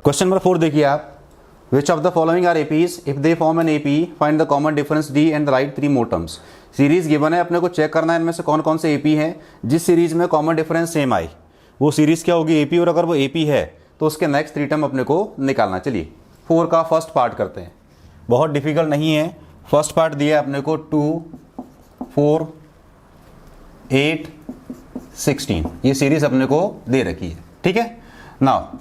Question number 4 देखिए आप, which of the following are APs, if they form an AP find the common difference D and write 3 more terms. Series given है, अपने को check करना है इनमें से कौन कौन से एपी हैं जिस सीरीज में कॉमन डिफरेंस सेम आए, वो सीरीज क्या होगी एपी, और अगर वो एपी है तो उसके नेक्स्ट 3 टर्म अपने को निकालना। चलिए 4 का फर्स्ट पार्ट करते हैं, बहुत डिफिकल्ट नहीं है। फर्स्ट पार्ट दिया है अपने को 2, 4, 8, 16, ये सीरीज अपने को दे रखी है, ठीक है। नाउ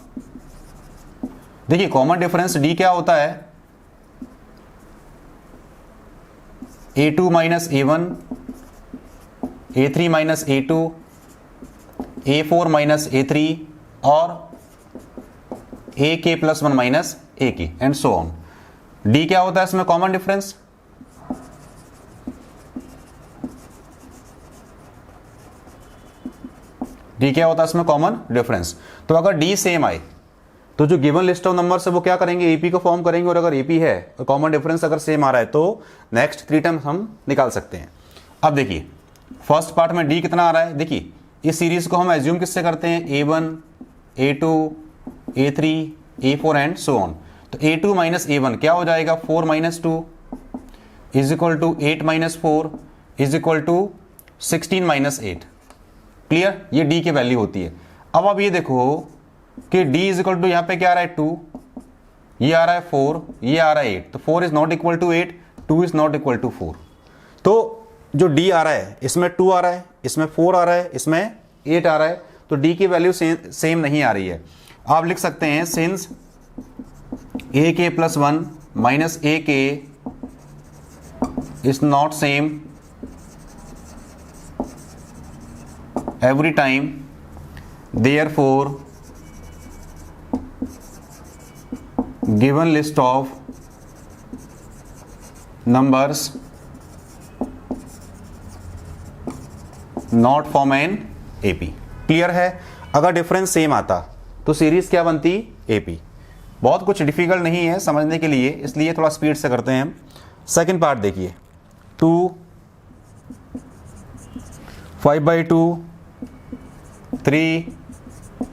देखिए कॉमन डिफरेंस डी क्या होता है, a2 minus a1, a3 minus a2, a4 minus a3 और ak plus 1 minus ak and so on. D क्या होता है इसमें कॉमन डिफरेंस, डी क्या होता है इसमें कॉमन डिफरेंस। तो अगर डी सेम आए तो जो गिवन लिस्ट ऑफ नंबर्स है वो क्या करेंगे, एपी को फॉर्म करेंगे, और अगर एपी है और कॉमन डिफरेंस अगर सेम आ रहा है तो नेक्स्ट 3 टर्म हम निकाल सकते हैं। अब देखिए फर्स्ट पार्ट में डी कितना आ रहा है, देखिए इस सीरीज को हम एज्यूम किससे करते हैं, a1, a2, a3, a4 and so on. तो a2 माइनस a1 क्या हो जाएगा, 4 minus 2 is equal to 8 minus 4 is equal to 16 minus 8। Clear, ये डी की वैल्यू होती है। अब ये देखो कि d इज इक्वल टू यहाँ पे क्या आ रहा है 2, ये आ रहा है 4, ये आ रहा है 8, तो 4 is not equal to 8, 2 is not equal to 4। तो जो d आ रहा है इसमें 2 आ रहा है, इसमें 4 आ रहा है, इसमें 8 आ रहा है, तो d की वैल्यू सेम नहीं आ रही है। आप लिख सकते हैं since ak plus 1 minus ak is not same every time, therefore given list of numbers not form an AP। Clear है, अगर डिफरेंस सेम आता तो सीरीज क्या बनती, AP। बहुत कुछ डिफिकल्ट नहीं है समझने के लिए, इसलिए थोड़ा स्पीड से करते हैं हम। सेकंड पार्ट देखिए 2, 5/2, 3,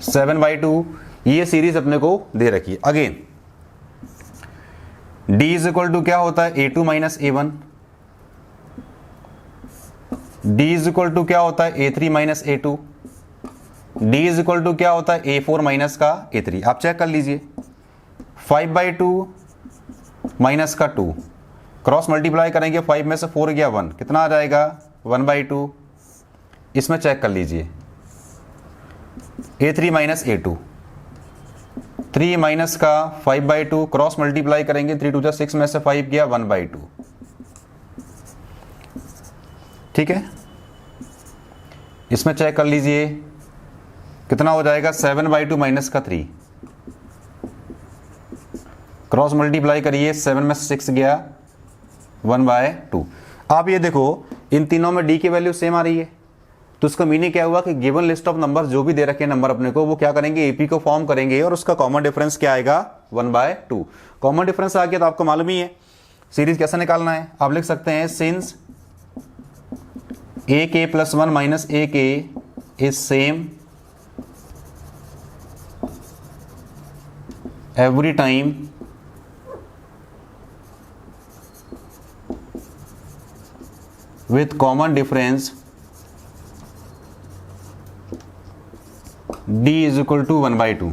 7/2, ये सीरीज अपने को दे रखी है। Again d is equal to क्या होता है, a2 minus a1, d is equal to क्या होता है a3 minus a2, d is equal to क्या होता है a4 माइनस का a3। आप चेक कर लीजिए 5/2 माइनस का 2, क्रॉस मल्टीप्लाई करेंगे, 5 में से 4 गया 1, कितना आ जाएगा 1/2। इसमें चेक कर लीजिए a3 माइनस a2, 3 माइनस का 5/2, क्रॉस मल्टीप्लाई करेंगे, 3 2 6 में से 5 गया 1/2, ठीक है। इसमें चेक कर लीजिए कितना हो जाएगा 7/2 माइनस का 3, क्रॉस मल्टीप्लाई करिए, 7 में से 6 गया 1/2। आप ये देखो इन तीनों में d की वैल्यू सेम आ रही है, तो उसका मीनिंग क्या हुआ कि गिवन लिस्ट ऑफ नंबर जो भी दे रखे हैं नंबर अपने को, वो क्या करेंगे एपी को फॉर्म करेंगे, और उसका कॉमन डिफरेंस क्या आएगा 1/2। कॉमन डिफरेंस आ गया तो आपको मालूम ही है सीरीज कैसे निकालना है। आप लिख सकते हैं since ak plus 1 minus ak is same every time with common difference d is equal to 1/2,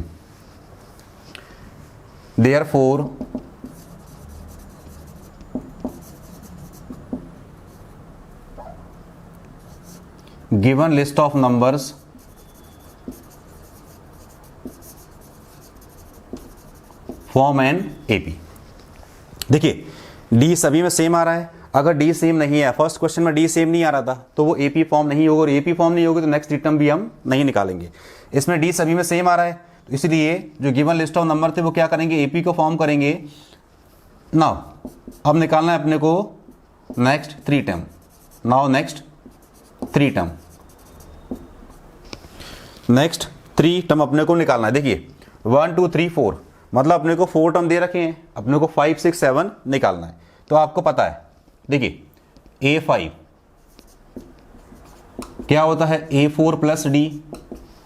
therefore given list of numbers form an AP। देखिए d सभी में सेम आ रहा है, अगर d सेम नहीं है, फर्स्ट क्वेश्चन में d सेम नहीं आ रहा था तो वो AP फॉर्म नहीं होगा, और AP फॉर्म नहीं होगी तो नेक्स्ट टर्म भी हम नहीं निकालेंगे। इसमें d सभी में सेम आ रहा है, तो इसलिए जो गिवन लिस्ट ऑफ नंबर थे वो क्या करेंगे AP को फॉर्म करेंगे। नाउ अब निकालना है अपने को next 3 term. Now next 3 term, next 3 term अपने को निकालना है। देखिए 1 2 3 4, मतलब अपने को 4 टर्म दे रखे हैं, अपने को 5 6 7 निकालना है। तो आपको पता है देखिए a5 क्या होता है a4 प्लस डी।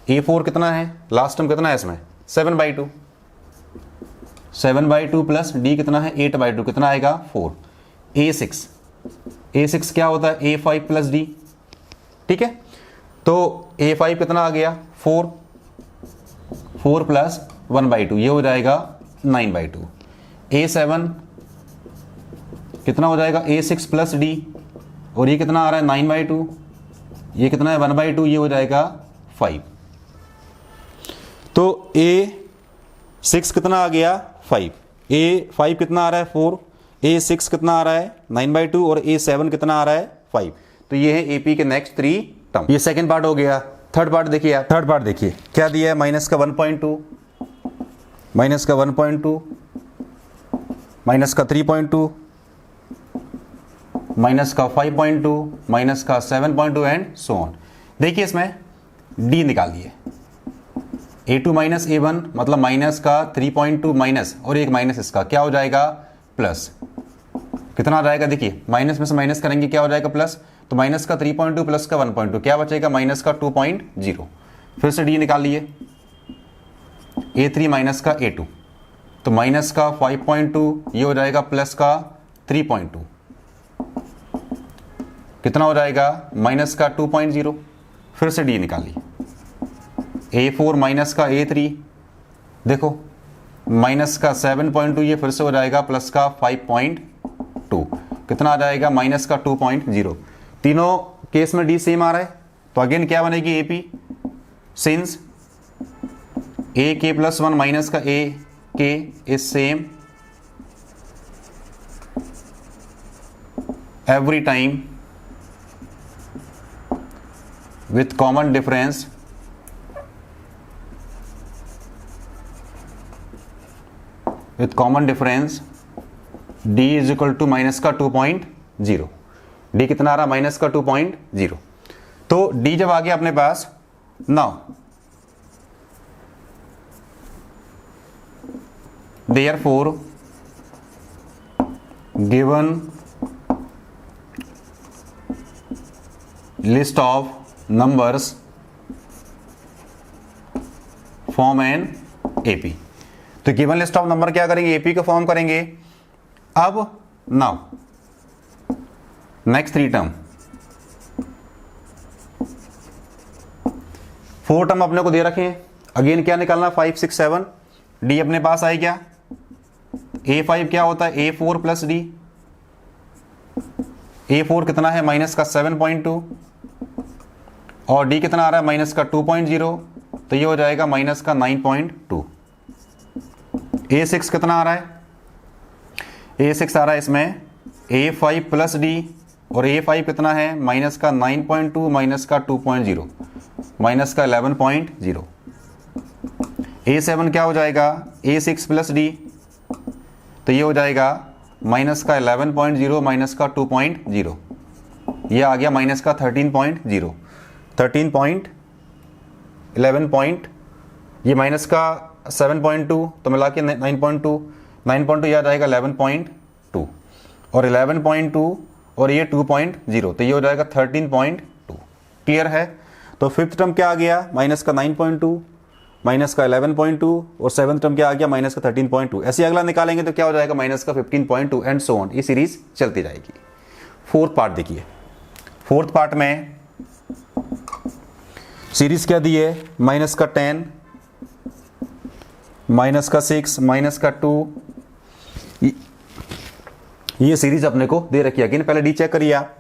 a4 कितना है, लास्ट टर्म कितना है इसमें 7/2, 7/2 प्लस डी कितना है 8/2, कितना आएगा 4। A6 क्या होता है A5 प्लस डी, ठीक है। तो A5 कितना आ गया 4 प्लस 1/2, ये हो जाएगा 9/2। A7 कितना हो जाएगा A6 प्लस डी, और ये कितना आ रहा है 9/2, ये कितना है 1/2, ये हो जाएगा 5। तो A6 कितना आ गया 5, A5 कितना आ रहा है 4, A6 कितना आ रहा है 9/2 और A7 कितना आ रहा है 5। तो ये है AP के नेक्स्ट 3 टर्म। ये सेकंड पार्ट हो गया। थर्ड पार्ट देखिए आप, थर्ड पार्ट देखिए क्या दिया है, माइनस का 1.2, माइनस का 1.2, माइनस का 3.2, माइनस का 5.2, माइनस का 7.2 एंड सो ऑन। देखिए इसमें D निकाल दिए, A2 माइनस A1 मतलब माइनस का 3.2 माइनस और एक माइनस इसका, क्या हो जाएगा प्लस, कितना आ जाएगा, देखिए माइनस में से माइनस करेंगे क्या हो जाएगा प्लस, तो माइनस का 3.2 प्लस का 1.2 क्या बचेगा माइनस का 2.0। फिर से डी निकाल लिए, A3 माइनस का A2, तो माइनस का 5.2 ये हो जाएगा प्लस का 3.2, कितना हो जाएगा माइनस का 2.0। फिर से डी निकालिए, A4 माइनस का A3, देखो माइनस का 7.2 ये फिर से हो जाएगा प्लस का 5.2, कितना आ जाएगा माइनस का 2.0। तीनों केस में डी सेम आ रहा है, तो अगेन क्या बनेगी एपी, सिंस ए के प्लस 1 माइनस का ए के is same every time with common difference d is equal to minus का 2.0। d कितना आ रहा माइनस का 2.0। तो d जब आ गया अपने पास, now therefore given list of numbers form an AP। तो गिवन लिस्ट ऑफ नंबर क्या करेंगे AP को फॉर्म करेंगे। अब नाउ नेक्स्ट 3 टर्म, 4 टर्म अपने को दे रखे हैं, अगेन क्या निकालना 5 6 7, D अपने पास आए क्या, A5 क्या होता है A4 प्लस D, A4 कितना है माइनस का 7.2 और D कितना आ रहा है माइनस का 2.0, तो ये हो जाएगा माइनस का 9.2। A6 कितना आ रहा है, A6 आ रहा है इसमें A5 प्लस D और A5 कितना है माइनस का 9.2 माइनस का 2.0 माइनस का 11.0। A7 क्या हो जाएगा A6 प्लस D, तो ये हो जाएगा माइनस का 11.0 माइनस का 2.0, ये आ गया माइनस का 13.0 ये माइनस का 7.2 तो मिला के 9.2 ये आ जाएगा 11.2 और 11.2 और ये 2.0, तो ये हो जाएगा 13.2। क्लियर है। तो फिफ्थ टर्म क्या आ गया माइनस का 9.2 माइनस का 11.2 और सेवंथ टर्म क्या आ गया माइनस का 13.2। ऐसे अगला निकालेंगे तो क्या हो जाएगा माइनस का 15.2 एंड सो ऑन, ये सीरीज चलती जाएगी। फोर्थ पार्ट देखिए, फोर्थ पार्ट में सीरीज क्या दी है माइनस का 10 माइनस का 6 माइनस का 2, ये सीरीज अपने को दे रखी है। अगेन पहले डी चेक करिए आप,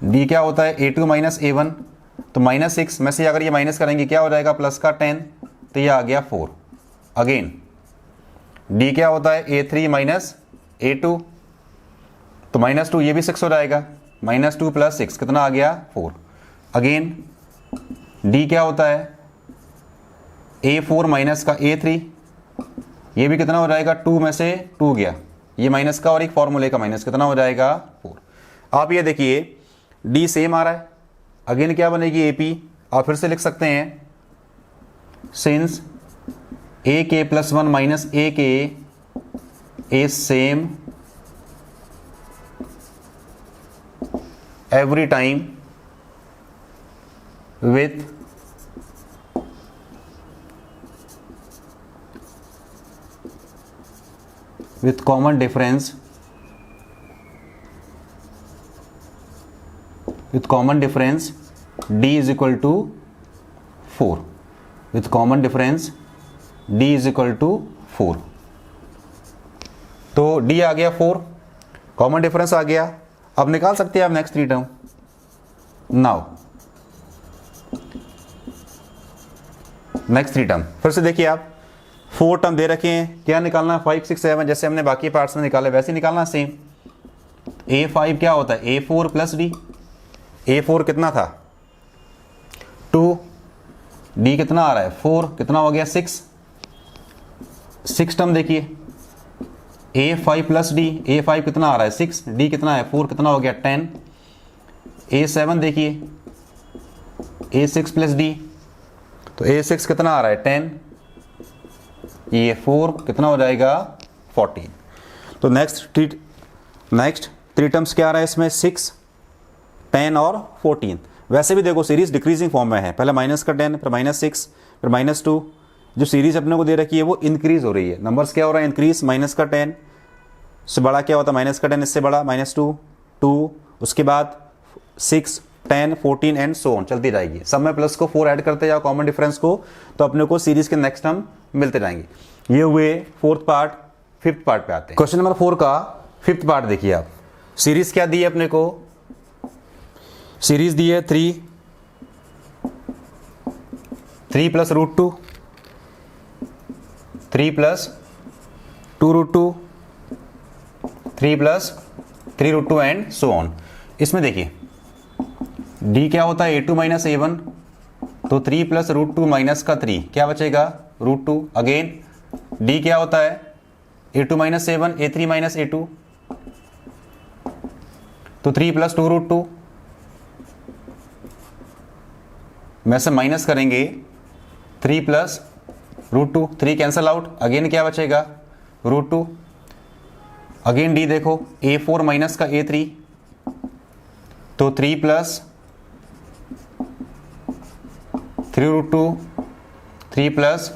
डी क्या होता है A2 माइनस A1, तो माइनस 6 में से अगर ये माइनस करेंगे क्या हो जाएगा प्लस का 10, तो ये आ गया 4। अगेन डी क्या होता है A3 माइनस A2, तो माइनस 2 ये भी 6 हो जाएगा, माइनस 2 प्लस 6 कितना आ गया 4। अगेन डी क्या होता है A4 माइनस का A3, ये भी कितना हो जाएगा 2 में से 2 गया, ये माइनस का और एक फॉर्मूले का माइनस, कितना हो जाएगा 4। आप ये देखिए डी सेम आ रहा है, अगेन क्या बनेगी एपी, आप फिर से लिख सकते हैं सिंस ए के प्लस 1 माइनस ए के is same every time with common difference d is equal to 4, with common difference d is equal to 4। तो d आ गया 4, कॉमन डिफरेंस आ गया। अब निकाल सकते हैं आप next 3 term. Now next 3 term फिर से देखिए आप, 4 टर्म दे रखे हैं, क्या निकालना, 5 6 7 जैसे हमने बाकी पार्ट्स में निकाले वैसे ही निकालना सेम। a5 क्या होता है, a4 प्लस डी। a4 कितना था 2, d कितना आ रहा है 4, कितना हो गया 6 टर्म देखिए, a5 प्लस डी, a5 कितना आ रहा है 6, d कितना है 4, कितना हो गया 10। a7 देखिए, a6 प्लस डी, तो a6 कितना आ रहा है 10, ये 4 कितना हो जाएगा 14। तो नेक्स्ट 3 टर्म्स क्या आ रहा है इसमें, 6 10 और 14। वैसे भी देखो सीरीज डिक्रीजिंग फॉर्म में है, पहले -10 फिर -6 फिर -2। जो सीरीज अपने को दे रखी है वो इंक्रीज हो रही है, नंबर्स क्या हो रहा है इंक्रीज, -10 से बड़ा क्या होता है -10 इससे बड़ा -2 उसके बाद 6 10 14 एंड सो ऑन चलती जाएगी। सब में प्लस को 4 ऐड करते जाओ कॉमन डिफरेंस को, तो अपने को सीरीज के नेक्स्ट टर्म मिलते जाएंगे। ये हुए 4th पार्ट। 5th पार्ट पे आते हैं। क्वेश्चन नंबर 4 का 5th पार्ट देखिए आप। सीरीज क्या दी है अपने को, सीरीज दी है 3 plus √2, 3 plus 2√2, 3 plus 3√2 and so on. इसमें देखिए d क्या होता है a2 माइनस a1, तो 3 प्लस √2 माइनस का 3 क्या बचेगा √2। अगेन d क्या होता है a2 minus a1, a3 minus a2, तो 3 प्लस 2√2 में से माइनस करेंगे 3 प्लस √2, 3 कैंसल आउट, अगेन क्या बचेगा √2। अगेन d देखो a4 माइनस का a3, तो 3 प्लस 3√2, 3 प्लस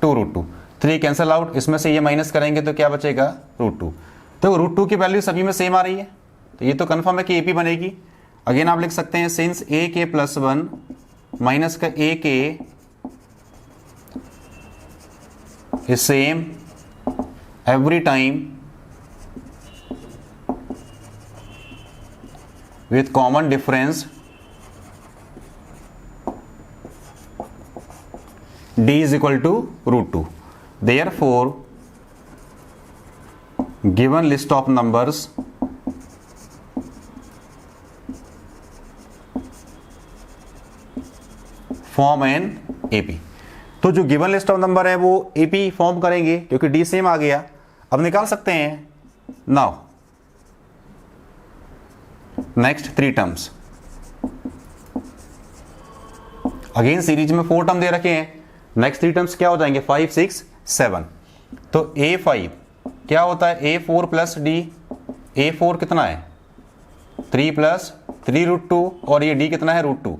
2√2, 3 कैंसल आउट, इसमें से ये माइनस करेंगे तो क्या बचेगा √2। तो √2 की वैल्यू सभी में सेम आ रही है, तो ये तो कंफर्म है कि AP बनेगी। अगेन आप लिख सकते हैं सिंस AK प्लस 1 माइनस का AK is same every time with common difference d is equal to √2. Therefore, given list of numbers form an AP। तो जो गिवन लिस्ट ऑफ नंबर है वो AP फॉर्म करेंगे क्योंकि d सेम आ गया। अब निकाल सकते हैं। Now next 3 terms, again series में 4 टर्म दे रखे हैं। नेक्स्ट 3 टर्म्स क्या हो जाएंगे 5 6 7। तो a5 क्या होता है a4 प्लस d, a4 कितना है 3 प्लस 3√2 और ये d कितना है √2,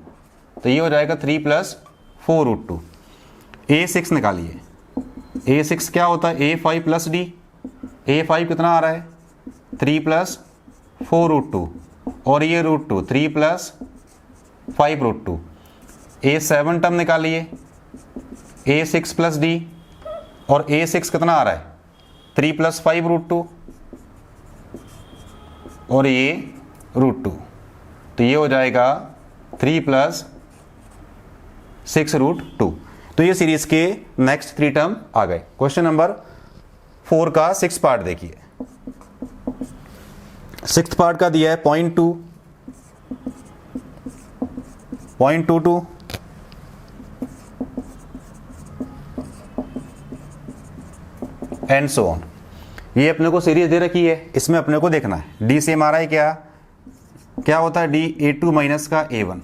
तो ये हो जाएगा 3 प्लस 4√2। a6 निकालिए, a6 क्या होता है a5 प्लस d, a5 कितना आ रहा है 3 प्लस 4√2 और ये √2 3 प्लस 5√2। a7 टर्म निकालिए, a6 प्लस d और a6 कितना आ रहा है 3 प्लस 5√2 और ये √2, तो ये हो जाएगा 3 प्लस 6√2। तो ये सीरीज के नेक्स्ट 3 टर्म आ गए। क्वेश्चन नंबर 4 का 6th पार्ट देखिए। 6th पार्ट का दिया है 0.2, 0.22 एंड सो ऑन। ये अपने को सीरीज दे रखी है, इसमें अपने को देखना है डी सेम आ रहा है क्या होता है डी a2 माइनस का a1,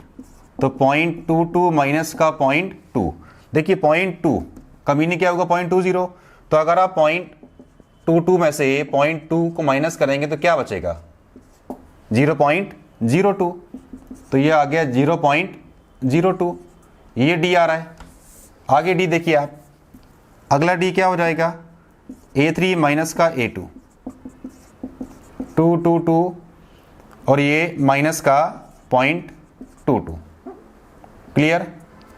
तो 0.22 माइनस का 0.2। देखिए 0.2 कमी नहीं क्या होगा 0.20, तो अगर आप 0.22 में से 0.2 को माइनस करेंगे तो क्या बचेगा 0.02, तो ये आ गया 0.02। ये डी आ रहा है। आगे डी देखिए आप, अगला डी क्या हो जाएगा a3 माइनस का a2, 222 और ये माइनस का 0.22। क्लियर?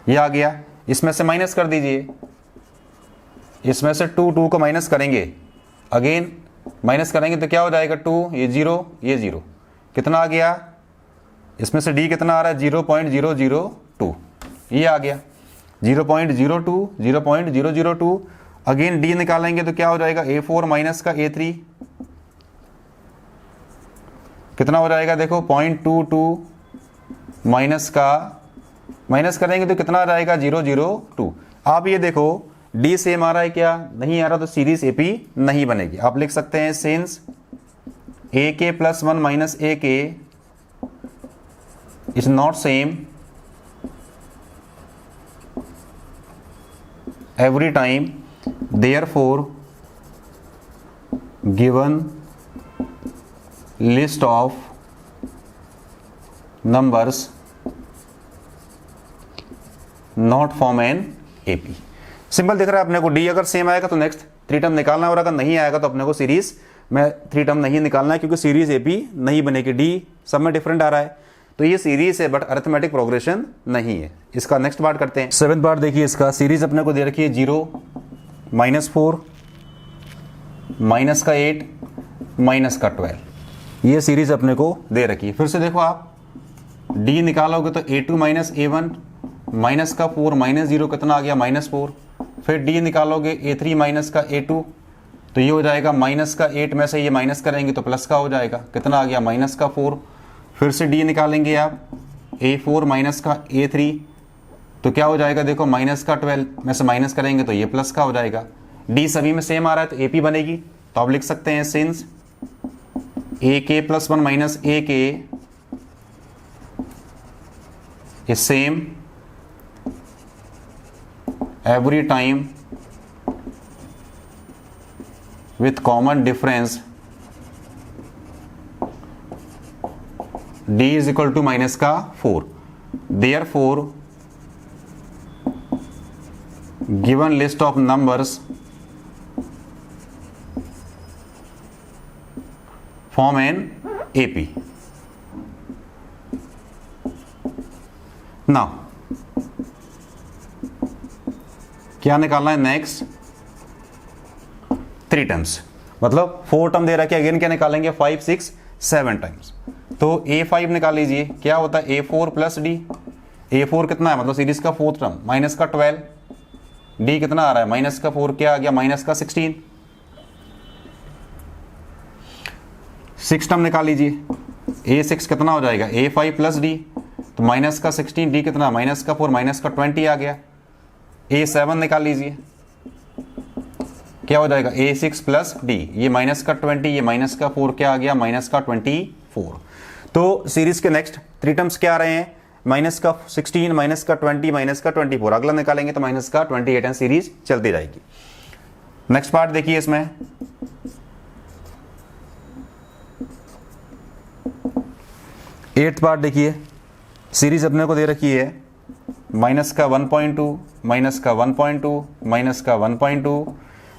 ये आ गया, इसमें से माइनस कर दीजिए, इसमें से 2 को माइनस करेंगे, अगेन माइनस करेंगे तो क्या हो जाएगा 2, ये 0, ये 0, कितना आ गया? इसमें से d कितना आ रहा है? 0.002, ये आ गया 0.02, 0.002। अगेन d निकालेंगे तो क्या हो जाएगा? a4 माइनस का a3 कितना हो जाएगा? देखो 0.22 माइनस का, माइनस करेंगे तो कितना आ जाएगा? 002। आप ये देखो d सेम आ रहा है क्या? नहीं आ रहा, तो सीरीज AP नहीं बनेगी। आप लिख सकते हैं since ak plus 1 minus ak is not same every time, therefore given list of numbers not form an AP। Simple दिख रहा है अपने को, d अगर सेम आएगा तो नेक्स्ट 3 टर्म निकालना है, और अगर नहीं आएगा तो अपने को सीरीज में 3 टर्म नहीं निकालना है, क्योंकि सीरीज AP नहीं बनेगी, d सब में डिफरेंट आ रहा है। तो ये सीरीज है बट अरिथमेटिक प्रोग्रेशन नहीं है। इसका नेक्स्ट पार्ट करते हैं। 7th पार्ट देखिए, इसका सीरीज अपने को दे रखी है 0, -4, माइनस का 8, माइनस का 12, ये सीरीज अपने को दे रखी है। फिर से देखो आप d निकालोगे तो a2 माइनस a1 माइनस का 4 माइनस 0 कितना आ गया? -4। फिर d निकालोगे a3 माइनस का a2 तो ये हो जाएगा माइनस का 8 में से ये माइनस करेंगे तो प्लस का हो जाएगा, कितना आ गया? माइनस का 4। फिर से d निकालेंगे आप a4 माइनस का a3 तो क्या हो जाएगा? देखो माइनस का 12 में से माइनस करेंगे तो ये प्लस का हो जाएगा। d सभी में सेम आ रहा है तो AP बनेगी। तो आप लिख सकते हैं since ak plus 1 minus ak is same every time with common difference d is equal to minus का 4। therefore given list of numbers form an AP। now क्या निकालना है? नेक्स्ट 3 टर्म्स, मतलब 4 टर्म दे रखा है, अगेन क्या निकालेंगे? 5, 6, 7 टाइम्स। तो a5 निकाल लीजिए, क्या होता है? a4 प्लस d, a4 कितना है? मतलब सीरीज का 4th टर्म, माइनस का 12, d कितना आ रहा है? माइनस का 4, क्या आ गया? माइनस का 16। 6 टर्म निकाल लीजिए, a6 कितना हो जाएगा? a5 प्लस d, तो माइनस का 16, d कितना? माइनस का 4, माइनस का 20 आ गया। a7 निकाल लीजिए, क्या हो जाएगा? a6 प्लस d, ये माइनस का 20, ये माइनस का 4, क्या आ गया? माइनस का 24। तो सीरीज के नेक्स्ट 3 टर्म्स क्या आ रहे हैं? माइनस का 16, माइनस का 20, माइनस का 24। अगला निकालेंगे तो माइनस का 28 एंड सीरीज चलती जाएगी। नेक्स्ट पार्ट देखिए, इसमें एट्थ पार्ट देखिए, सीरीज अपने को दे रखी है माइनस का 1.2, माइनस का 1.2, माइनस का 1.2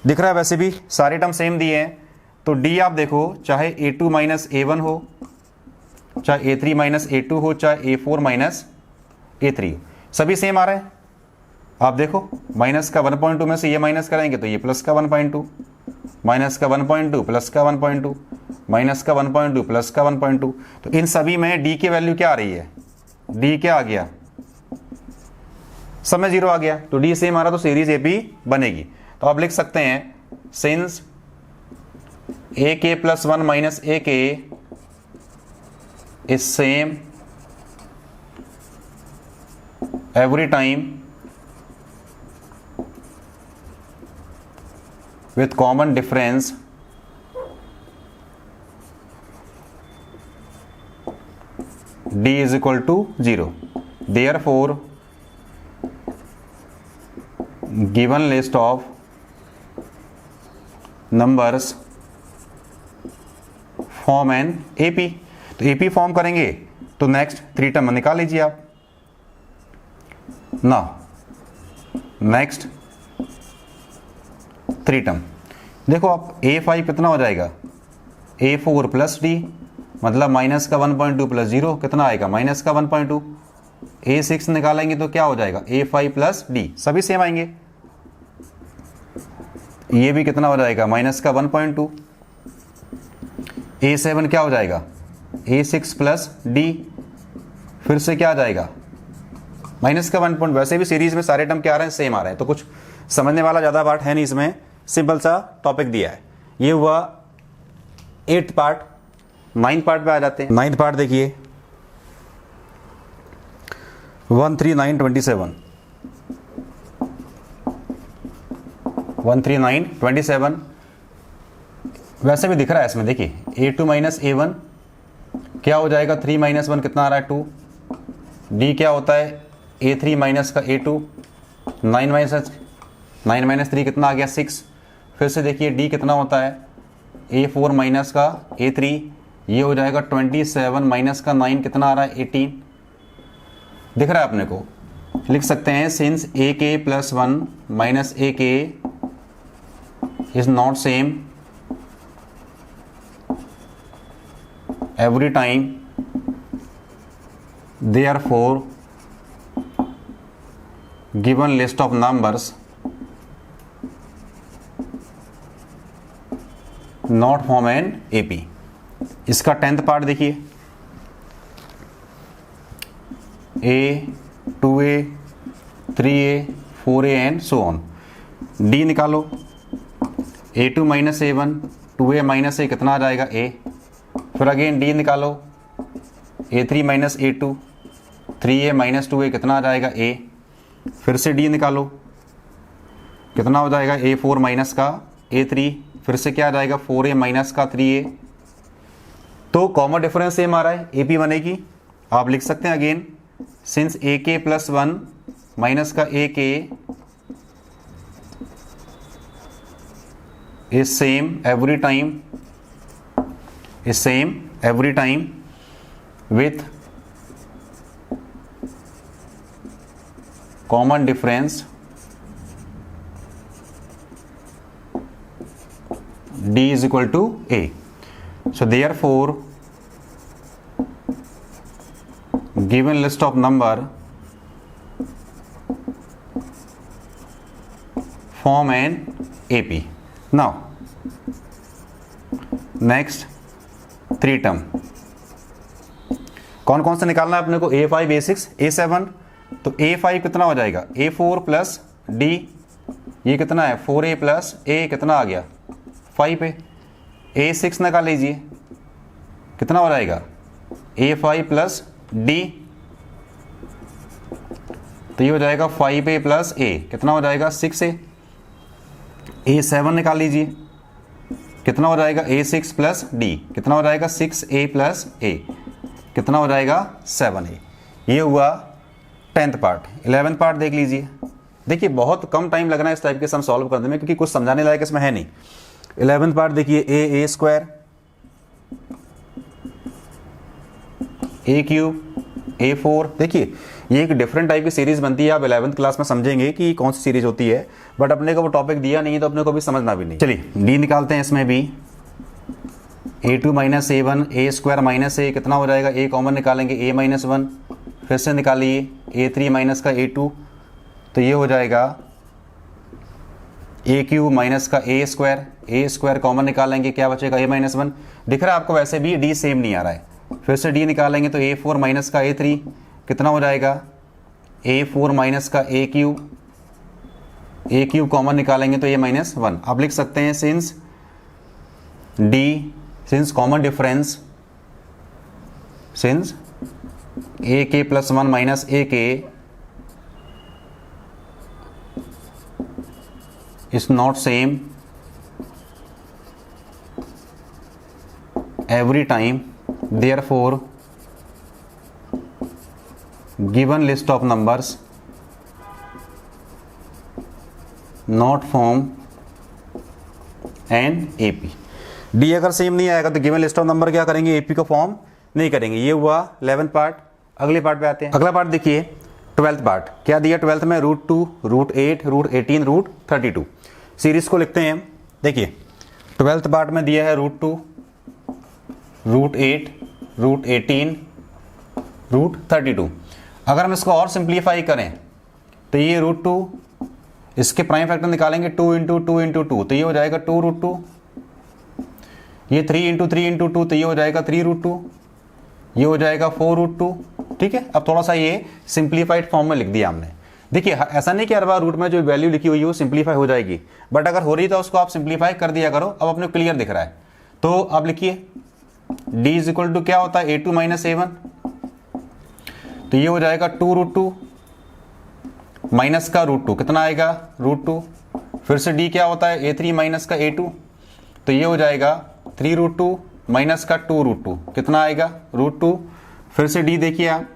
दिख रहा है। वैसे भी सारे टर्म सेम दिए हैं, तो d आप देखो, चाहे a2 माइनस a1 हो, चाहे a3 माइनस a2 हो, चाहे a4 माइनस a3, सभी सेम आ रहे हैं। आप देखो माइनस का 1.2 में से ये माइनस करेंगे तो ये प्लस का 1.2, माइनस का 1.2 प्लस का 1.2, माइनस का 1.2 प्लस का 1.2। तो इन सभी में d की वैल्यू क्या आ रही है? d क्या आ गया? सब में 0 आ गया, तो d सेम आ रहा तो सीरीज AP बनेगी। तो आप लिख सकते हैं since ak plus 1 minus ak is same every time with common difference d is equal to 0. Therefore given list of numbers form an AP। तो AP फॉर्म करेंगे तो नेक्स्ट 3 टर्म निकाल लीजिए आप ना। नेक्स्ट 3 टर्म देखो आप, a5 कितना हो जाएगा? A4 प्लस डी मतलब माइनस का 1.2 प्लस 0 कितना आएगा माइनस का 1.2। A6 निकालेंगे तो क्या हो जाएगा A5 प्लस डी, सभी सेम आएंगे। ये भी कितना हो जाएगा माइनस का 1.2। A7 क्या हो जाएगा A6 प्लस डी, फिर से क्या आ जाएगा माइनस का 1 पॉइंट। वैसे भी सीरीज में सारे टर्म क्या आ रहे हैं सेम आ रहे हैं, तो कुछ समझने वाला ज़्यादा पार्ट है नहीं इसमें, सिंपल सा टॉपिक दिया है। ये हुआ 8th पार्ट। 9th पार्ट पे आ जाते हैं। 9th पार्ट देखिए 13927 13927 वैसे भी दिख रहा है इसमें, देखिए A2 माइनस A1 क्या हो जाएगा 3 माइनस 1 कितना आ रहा है 2। D क्या होता है A3 माइनस का A2, 9 माइनस 3 कितना आ गया 6। फिर से देखिए D कितना होता है A4 माइनस का A3, ये हो जाएगा 27 माइनस का 9 कितना आ रहा है 18। दिख रहा है अपने को, लिख सकते हैं since AK plus 1 minus AK is not same every time, therefore given list of numbers not form an AP। इसका 10th पार्ट देखिए A 2A 3A 4A and so on. D निकालो A2 minus A1 2A minus A कितना आ जाएगा A, फिर again D निकालो A3 minus A2 3A minus 2A कितना आ जाएगा A, फिर से D निकालो कितना हो जाएगा A4 माइनस का A3, फिर से क्या आ जाएगा 4A माइनस का 3A। तो कॉमन डिफरेंस सेम आ रहा है, AP बनेगी। आप लिख सकते हैं again since AK plus 1 minus का AK is same every time, is same every time with common difference D is equal to A. So therefore given list of number form an AP. Now next 3 term कौन कौन सा निकालना है अपने को A5 A6 A7। तो A5 कितना हो जाएगा A4 प्लस D, ये कितना है 4A प्लस A कितना आ गया 5A। A6 निकाल लीजिए कितना हो जाएगा A5 प्लस D, तो ये हो जाएगा 5A प्लस A कितना हो जाएगा 6A। A7 निकाल लीजिए कितना हो जाएगा A6 प्लस D कितना हो जाएगा 6A प्लस A कितना हो जाएगा 7A। ये हुआ 10th पार्ट। 11th पार्ट देख लीजिए। देखिए बहुत कम टाइम लगना है इस टाइप के सम सॉल्व करने में, क्योंकि कुछ समझाने लायक इसमें है नहीं। 11th पार्ट देखिए A square A cube A4। देखिए ये एक डिफरेंट टाइप की सीरीज बनती है, आप 11th क्लास में समझेंगे कि कौन सी सीरीज होती है, बट अपने को वो टॉपिक दिया नहीं है तो अपने को भी समझना भी नहीं। चलिए D निकालते हैं इसमें भी A2 minus A1 A square minus A कितना हो जाएगा A कॉमन निकालेंगे A माइनस 1, फिर से निकालिए A3 माइनस का A2, तो ये हो जाएगा A क्यूब माइनस का A स्क्वायर कॉमन निकालेंगे क्या बचेगा A माइनस 1। दिख रहा है आपको वैसे भी D सेम नहीं आ रहा है। फिर से D निकालेंगे तो A4 माइनस का A3 कितना हो जाएगा A4 माइनस का A क्यूब कॉमन निकालेंगे तो A माइनस 1। आप लिख सकते हैं since common difference since AK plus 1 minus AK is not same every time, therefore given list of numbers not form an AP। D अगर सेम नहीं आएगा तो गिवन लिस्ट ऑफ नंबर क्या करेंगे AP को फॉर्म नहीं करेंगे। ये हुआ 11th पार्ट। अगले पार्ट पे आते हैं। अगला पार्ट देखिए 12th पार्ट क्या दिया 12th में √2 √8 √18 √32। सीरीज को लिखते हैं। देखिए 12th पार्ट में दिया है √2 √8, √18, √32। अगर हम इसको और सिंप्लीफाई करें तो ये √2, इसके प्राइम फैक्टर निकालेंगे 2 × 2 × 2, तो ये हो जाएगा 2√2। ये 3 × 3 × 2, तो ये हो जाएगा 3√2। ये हो जाएगा 4√2। ठीक है, अब थोड़ा सा ये सिंप्लीफाइड फॉर्म में लिख दिया हमने। देखिए ऐसा नहीं कि हर बार रूट में जो वैल्यू लिखी हुई है वो सिंप्लीफाई हो जाएगी, बट अगर हो रही तो उसको आप सिंप्लीफाई कर दिया करो। अब अपने क्लियर दिख रहा है तो आप लिखिए d = क्या होता है a2 - a1, तो ये हो जाएगा 2√2 माइनस का √2 कितना आएगा √2। फिर से d क्या होता है a3 माइनस का a2, तो ये हो जाएगा 3√2 माइनस का 2√2 कितना आएगा √2। फिर से d देखिए आप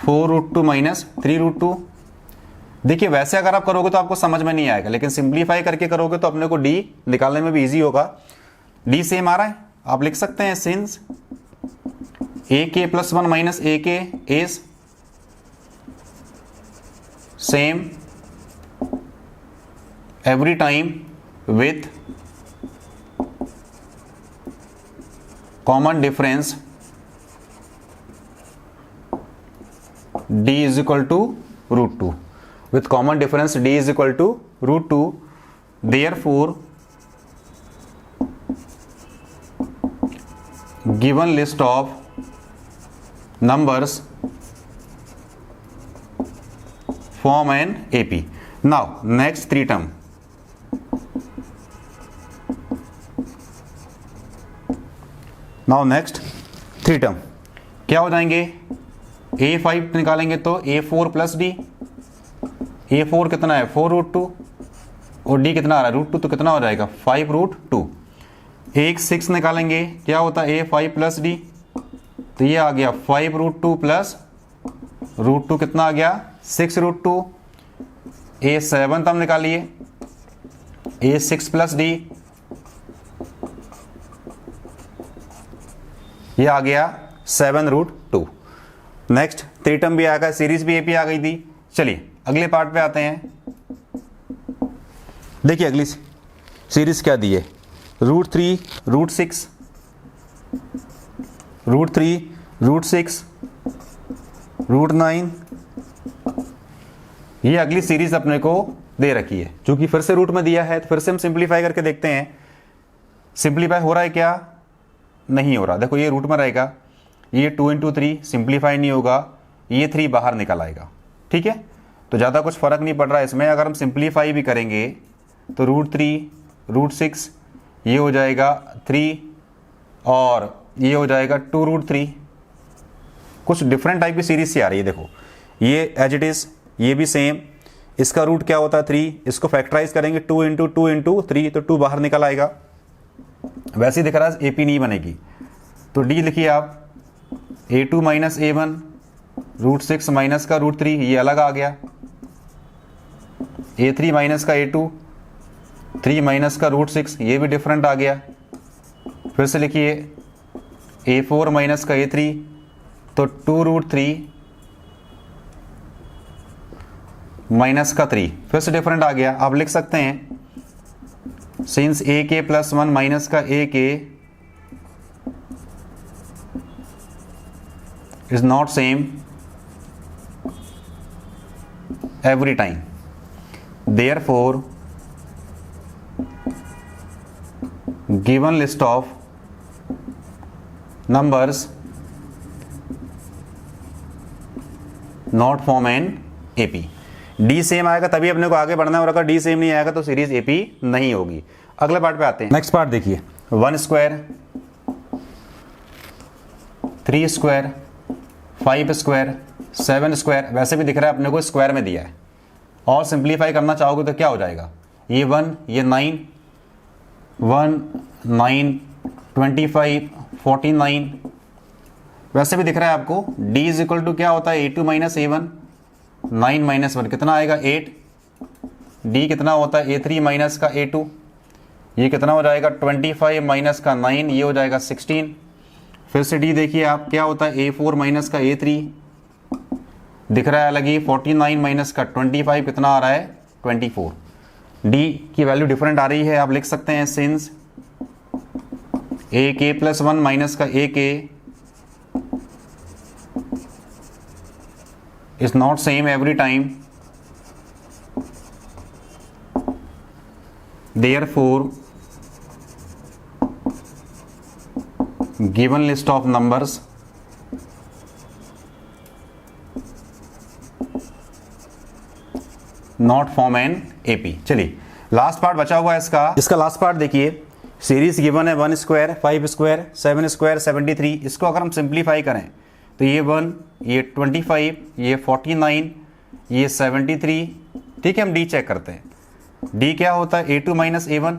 4√2 माइनस 3√2। देखिए वैसे अगर आप करोगे तो आपको समझ में नहीं आएगा, लेकिन सिंप्लीफाई करके करोगे तो अपने को d निकालने में भी इजी होगा। d सेम आ रहा है, आप लिख सकते हैं since ak + 1 - ak is same every time with common difference d = √2, with common difference d = √2, therefore given list of numbers form an AP. Now next three term. Now next three term क्या हो जाएंगे, a5 निकालेंगे तो a4 + d, a4 कितना है 4√2 और d कितना आ रहा है √2, तो कितना हो जाएगा 5√2। एक 6 निकालेंगे क्या होता है a5 + d, तो ये आ गया 5√2 + √2 कितना आ गया 6√2। a7 हम निकालिए a6 + d, ये आ गया 7√2। नेक्स्ट थ्री टर्म भी आ गया, सीरीज भी एपी आ गई थी। चलिए अगले पार्ट पे आते हैं। देखिए अगली सीरीज क्या दी है, √3, √6, √3, √6, √9। ये अगली सीरीज अपने को दे रखी है, चूंकि फिर से रूट में दिया है तो फिर से हम सिंप्लीफाई करके देखते हैं। सिंप्लीफाई हो रहा है क्या, नहीं हो रहा। देखो ये रूट में रहेगा, ये 2 × 3 सिंप्लीफाई नहीं होगा, ये 3 बाहर निकल आएगा। ठीक है, तो ज़्यादा कुछ फ़र्क नहीं पड़ रहा है इसमें। अगर हम सिंप्लीफाई भी करेंगे तो √3, √6 ये हो जाएगा 3 और ये हो जाएगा 2√3। कुछ डिफरेंट टाइप की सीरीज से आ रही है। देखो ये एज इट इज़, ये भी सेम, इसका रूट क्या होता है 3, इसको फैक्टराइज करेंगे 2 × 2 × 3 तो 2 बाहर निकल आएगा। वैसे ही दिख रहा है एपी नहीं बनेगी, तो डी लिखिए आप a2 - a1, √6 माइनस का √3 ये अलग आ गया, a3 माइनस का a2, 3 माइनस का √6 ये भी डिफरेंट आ गया। फिर से लिखिए a4 माइनस का a3, तो 2√3 माइनस का 3 फिर से डिफरेंट आ गया। आप लिख सकते हैं सिंस ak + 1 माइनस का ak is not same every time, therefore given list of numbers not form an AP। D same आएगा तभी अपने को आगे बढ़ना है, और अगर डी सेम नहीं आएगा तो सीरीज एपी नहीं होगी। अगले पार्ट पे आते हैं। नेक्स्ट पार्ट देखिए, 1 स्क्वायर, 3 स्क्वायर, 5 स्क्वायर, 7 स्क्वायर, वैसे भी दिख रहा है अपने को स्क्वायर में दिया है। और सिंप्लीफाई करना चाहोगे तो क्या हो जाएगा, ये 1, ये 9, 1 9 25 49, वैसे भी दिख रहा है आपको। d = क्या होता है a2 - a1, 9 - 1 कितना आएगा 8। d कितना होता है a3 माइनस का a2, ये कितना हो जाएगा 25 माइनस का 9, ये हो जाएगा 16। फिर से d देखिए आप क्या होता है a4 माइनस का a3, दिख रहा है अलग ही, 49 माइनस का 25 कितना आ रहा है 24। d की वैल्यू डिफरेंट आ रही है, आप लिख सकते हैं सिंस ए के प्लस 1 माइनस का ए के is not same every time, therefore given list of numbers not form an AP. चलिए लास्ट पार्ट बचा हुआ है इसका लास्ट पार्ट देखिए। सीरीज गिवन है 1 स्क्वायर 5 स्क्वायर 7 स्क्वायर 73। इसको अगर हम सिंप्लीफाई करें तो ये 1, ये 25, ये 49, ये 73। ठीक है, हम डी चेक करते हैं। डी क्या होता है, A2 माइनस A1,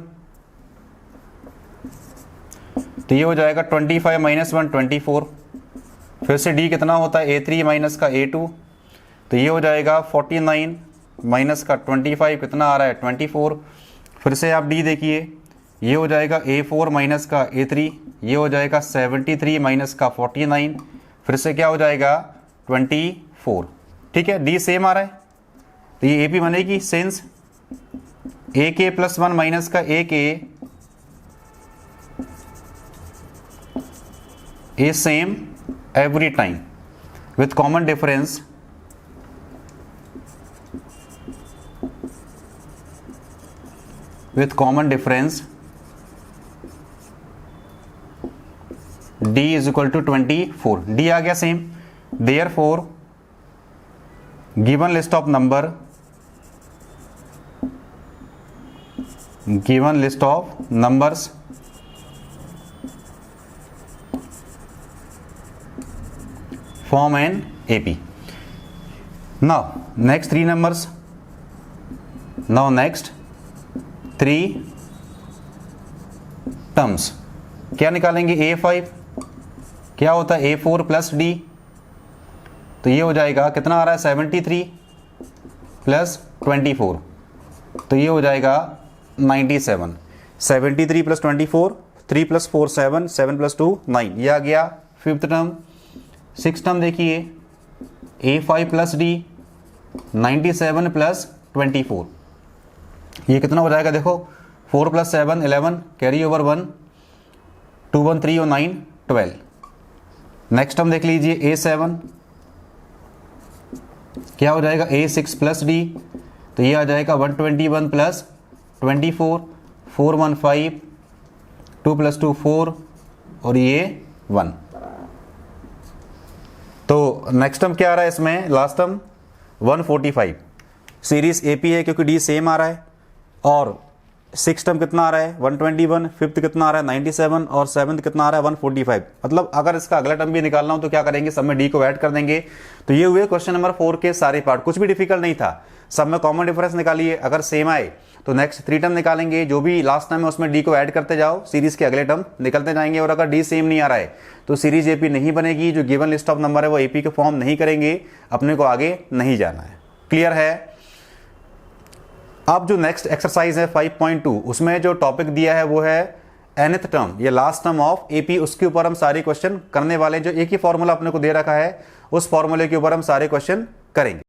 तो ये हो जाएगा 25 माइनस 1 24। फिर से डी कितना होता है, A3 माइनस का A2, तो ये हो जाएगा 49 माइनस का 25 कितना आ रहा है 24। फिर से आप डी देखिए, ये हो जाएगा A4 माइनस का A3, ये हो जाएगा 73 माइनस का 49, फिर से क्या हो जाएगा 24। ठीक है, डी सेम आ रहा है, तो ये AP बनेगी सिंस AK प्लस 1 माइनस का AK is same every time with common difference D is equal to 24। D आ गया same, therefore given list of numbers form an AP। now next three terms क्या निकालेंगे, A5 क्या होता है A4 plus D, तो ये हो जाएगा कितना आ रहा है 73 प्लस 24, तो ये हो जाएगा 97। 73 प्लस 24, 3 प्लस 4 7, 7 प्लस 2 9, ये आ गया फिफ्थ टर्म। सिक्स टर्म देखिए A5 प्लस D 97 प्लस 24, ये कितना हो जाएगा देखो 4 प्लस 7 11, कैरी ओवर 1 2 1 3 और 9 12। नेक्स्ट टर्म देख लीजिए A7 क्या हो जाएगा A6 प्लस D, तो ये आ जाएगा 121 प्लस 24 415 2 प्लस 2 4 और ये 1। तो नेक्स्ट टर्म क्या आ रहा है इसमें, लास्ट टर्म 145। सीरीज AP है क्योंकि D सेम आ रहा है, और सिक्स टर्म कितना आ रहा है 121, फिफ्थ कितना आ रहा है 97 और सेवन्थ कितना आ रहा है 145। मतलब अगर इसका अगला टर्म भी निकालना हो तो क्या करेंगे, सब में D को ऐड कर देंगे। तो ये हुए क्वेश्चन नंबर 4 के सारे पार्ट, कुछ भी डिफिकल्ट नहीं था, सब में कॉमन डिफरेंस निकालिए। अगर सेम आए तो नेक्स्ट 3 टर्म निकालेंगे, जो भी लास्ट टर्म है उसमें D को ऐड करते जाओ, सीरीज के अगले टर्म निकलते जाएंगे। और अगर D सेम नहीं आ रहा है तो सीरीज AP नहीं बनेगी, जो गिवन लिस्ट ऑफ नंबर है वो AP को फॉर्म नहीं करेंगे, अपने को आगे नहीं जाना है। क्लियर है। अब जो नेक्स्ट एक्सरसाइज है 5.2, उसमें जो टॉपिक दिया है वो है nth टर्म, ये लास्ट टर्म ऑफ AP। उसके ऊपर हम सारे क्वेश्चन करने वाले हैं, जो एक ही फॉर्मूला अपने को दे रखा है उस फॉर्मूले के ऊपर हम सारे क्वेश्चन करेंगे।